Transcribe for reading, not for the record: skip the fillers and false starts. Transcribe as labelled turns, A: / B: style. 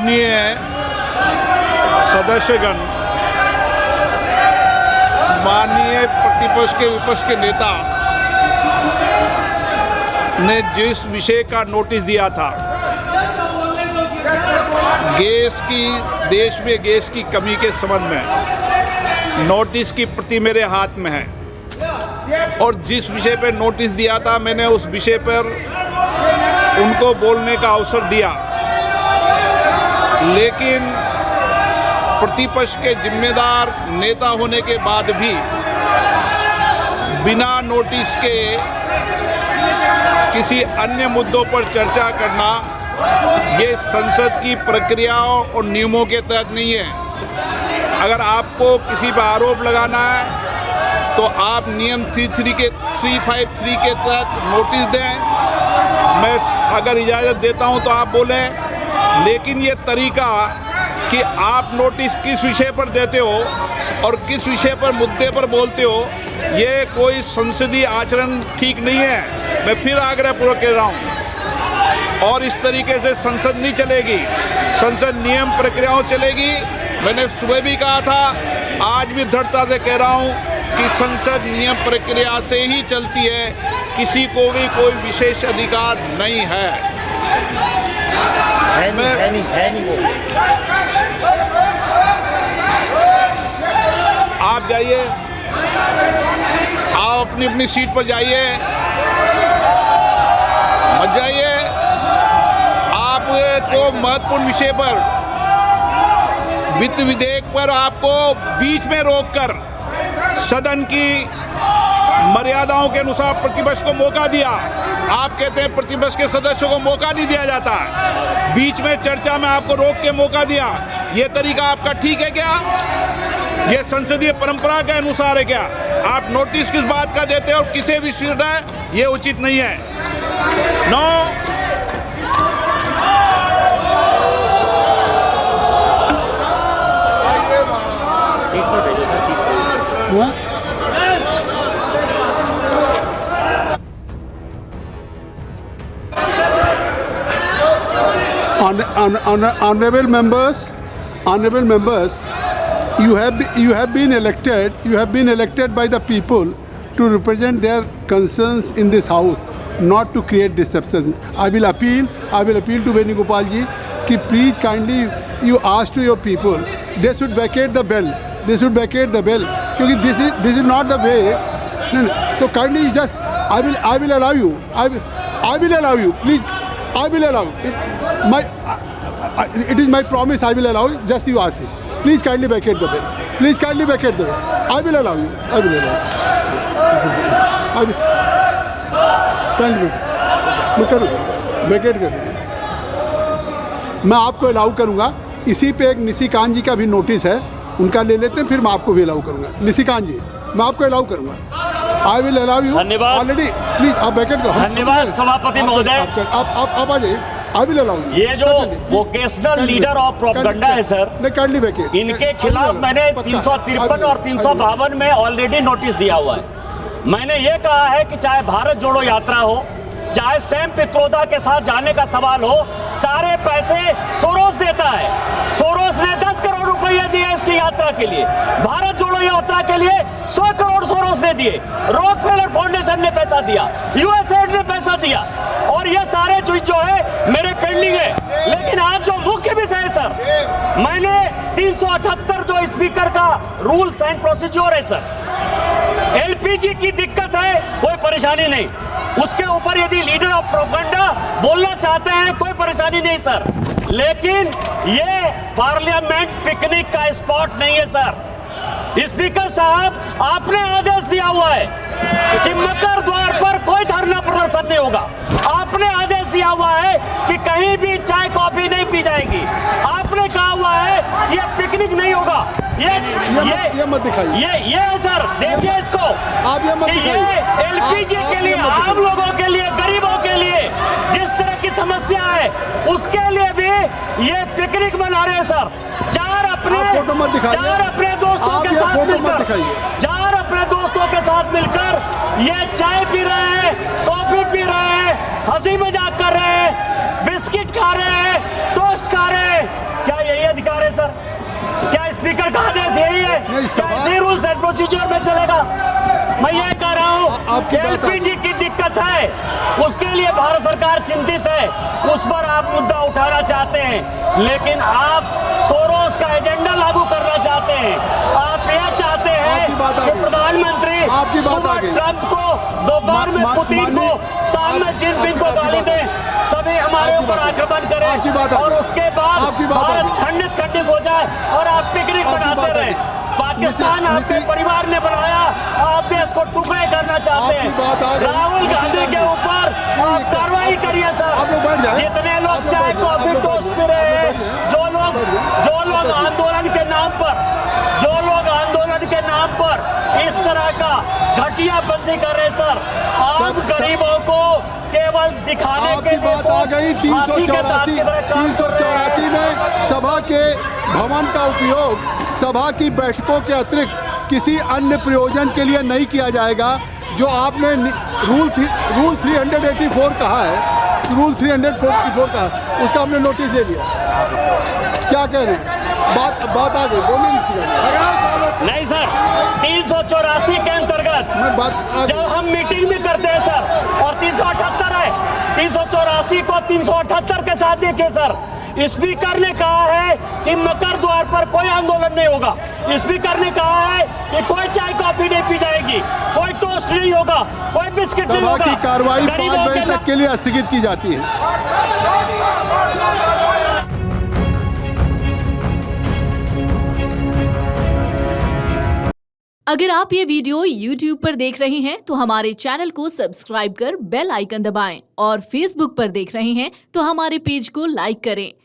A: माननीय सदस्यगण, माननीय प्रतिपक्ष के विपक्ष के नेता ने जिस विषय का नोटिस दिया था, देश में गैस की कमी के संबंध में, नोटिस की प्रति मेरे हाथ में है और जिस विषय पर नोटिस दिया था मैंने उस विषय पर उनको बोलने का अवसर दिया, लेकिन प्रतिपक्ष के जिम्मेदार नेता होने के बाद भी बिना नोटिस के किसी अन्य मुद्दों पर चर्चा करना ये संसद की प्रक्रियाओं और नियमों के तहत नहीं है। अगर आपको किसी पर आरोप लगाना है तो आप नियम 353 के तहत नोटिस दें। मैं अगर इजाज़त देता हूं तो आप बोलें, लेकिन ये तरीका कि आप नोटिस किस विषय पर देते हो और किस विषय पर मुद्दे पर बोलते हो, ये कोई संसदीय आचरण ठीक नहीं है। मैं फिर आग्रहपूर्वक कह रहा हूँ, और इस तरीके से संसद नहीं चलेगी, संसद नियम प्रक्रियाओं चलेगी। मैंने सुबह भी कहा था, आज भी दृढ़ता से कह रहा हूँ कि संसद नियम प्रक्रिया से ही चलती है, किसी को भी कोई विशेष अधिकार नहीं है। नहीं वो। आप जाइए, आप अपनी अपनी सीट पर जाइए, मत जाइए। आपको महत्वपूर्ण विषय पर, वित्त विधेयक पर आपको बीच में रोककर सदन की मर्यादाओं के अनुसार प्रतिपक्ष को मौका दिया। आप कहते हैं प्रतिपक्ष के सदस्यों को मौका नहीं दिया जाता, बीच में चर्चा में आपको रोक के मौका दिया। ये तरीका आपका ठीक है क्या? ये संसदीय परंपरा के अनुसार है क्या? आप नोटिस किस बात का देते हैं और किसे भी स्वीकार है, ये उचित नहीं है। No.
B: Honorable members, you have been elected by the people to represent their concerns in this house, not to create disruption. I will appeal to Venugopal ji कि please kindly you ask to your people, they should vacate the bell, क्योंकि this is not the way. तो kindly just I will allow you, please, I will allow you. It is my promise, I will allow you. Just you ask it. Please kindly vacate the bell. I will allow you. वैकेट कर दीजिए। मैं आपको allow करूँगा। इसी पे एक निशिकांत जी का भी नोटिस है, उनका ले लेते हैं, फिर मैं आपको भी अलाउ करूँगा। निशिकांत जी, मैं आपको अलाउ करूँगा। I will allow you.
C: धन्यवाद।
B: ऑलरेडी प्लीज आप वैकेट करो।
C: धन्यवाद सभापति महोदय।
B: आप आ जाइए। I will allow you.
C: ये जो वोकेशनल लीडर ऑफ प्रोपेगेंडा है सर, इनके खिलाफ मैंने 353 और 352 में ऑलरेडी नोटिस दिया हुआ है। मैंने ये कहा है कि चाहे भारत जोड़ो यात्रा हो, चाहे सैम पित्रोदा के साथ जाने का सवाल हो, सारे पैसे सोरोस देता है। सोरोस ने 10 करोड़ रुपए दिए इसकी यात्रा के लिए। भारत जोड़ो यात्रा के लिए 100 करोड़ सोरोस ने दिए। रॉकफेलर फाउंडेशन ने पैसा दिया, यूएसएड ने पैसा दिया, और ये सारे चीज जो है मेरे पेंडिंग है। लेकिन आज जो मुख्य विषय है सर, मैंने 378 जो स्पीकर का रूल्स एंड प्रोसीजर है सर, एलपीजी की दिक्कत है, कोई परेशानी नहीं। उसके ऊपर यदि लीडर ऑफ प्रोपेगेंडा बोलना चाहते हैं, कोई परेशानी नहीं सर। लेकिन ये पार्लियामेंट पिकनिक का स्पॉट नहीं है सर। स्पीकर साहब, आपने आदेश दिया हुआ है कि मकर द्वार पर कोई धरना प्रदर्शन नहीं होगा। आपने आदेश दिया हुआ है कि कहीं भी चाय कॉफी नहीं पी जाएगी। आपने कहा हुआ है ये पिकनिक नहीं होगा। ये
B: मत दिखाइए।
C: ये है सर, देखिए इसको।
B: आप ये मत दिखाइए।
C: ये एलपीजी के लिए, आम लोगों के लिए, गरीबों के लिए जिस तरह की समस्या है, उसके लिए भी ये पिकनिक मना रहे हैं सर। चार अपने दोस्तों के साथ मिलकर ये चाय पी रहे हैं, कॉफी पी रहे हैं, हंसी मजाक कर रहे हैं, बिस्किट खा रहे हैं, टोस्ट खा रहे हैं। स्पीकर का आदेश यही है,
B: नहीं, सभा-
C: कैसे रूल्स एंड प्रोसीजर में चलेगा? मैं ये कह रहा हूँ,
B: आपकी बात-
C: एलपीजी की दिक्कत है, उसके लिए भारत सरकार चिंतित है, उस पर आप मुद्दा उठाना चाहते हैं, लेकिन आप सोरोस का एजेंडा लागू करना चाहते हैं। आप यह चाहते
B: आपकी बात
C: हैं
B: आ
C: कि
B: गई।
C: प्रधानमंत्री
B: आपकी बात आ
C: सुबह
B: गई।
C: ट्रंप को, दोपहर में पुतिन को, शाम में जिनपिंग को गाली दें, सभी हमारे
B: आपकी
C: ऊपर
B: बात-
C: आक्रमण
B: आपकी
C: करें
B: बात आ
C: और
B: गई।
C: उसके बाद
B: आपकी बात आ
C: भारत
B: गई।
C: खंडित खंडित हो जाए और आप पिकनिक
B: आपकी
C: बनाते
B: बात आ
C: रहे।
B: गई।
C: पाकिस्तान
B: निश्चित-
C: आपके
B: निश्चित-
C: परिवार ने बनाया, आप देश को टुकड़े करना चाहते
B: आपकी बात आ
C: हैं।
B: गई।
C: राहुल गांधी के ऊपर आप कार्रवाई करिए
B: आप
C: सर।
B: लोग बैठ जाएं।
C: जितने
B: आप
C: लोग
B: लोग
C: चाय
B: बैठ जाएं।
C: कॉफी
B: आप लोग
C: टोस्ट
B: बैठ
C: पी रहे
B: जाएं।
C: हैं, जो लोग आंदोलन के नाम पर इस तरह का घटियाबंदी कर रहे सर, आप
B: सब-
C: गरीबों को केवल दिखाने के
B: आपकी
C: लिए
B: बात आ गई।
C: हाथी के दांत की तरह काम कर रहे हैं।
B: 384 में सभा के भवन का उपयोग सभा की बैठकों के अतिरिक्त किसी अन्य प्रयोजन के लिए नहीं किया जाएगा। जो आपने रूल 384 कहा है, रूल 344 कहा है, उसका हमने नोटिस ले लिया। क्या कह रहे हैं? बात आ गई, बोलिए।
C: नहीं सर, 384 के अंतर्गत
B: मैं बात आ
C: जब हम मीटिंग भी करते हैं सर, और 378 है, 384 को 378 के साथ देखिए सर। स्पीकर ने कहा है कि मकर द्वार पर कोई आंदोलन नहीं होगा। स्पीकर ने कहा है कि कोई चाय कॉफी नहीं पी जाएगी, कोई टोस्ट नहीं होगा, कोई बिस्किट नहीं
B: सभा
C: होगा।
B: की कार्रवाई 5
C: गरीबों
B: बजे
C: के
B: तक के लिए स्थगित की जाती है।
D: अगर आप ये वीडियो YouTube पर देख रहे हैं तो हमारे चैनल को सब्सक्राइब कर बेल आइकन दबाएं और Facebook पर देख रहे हैं तो हमारे पेज को लाइक करें।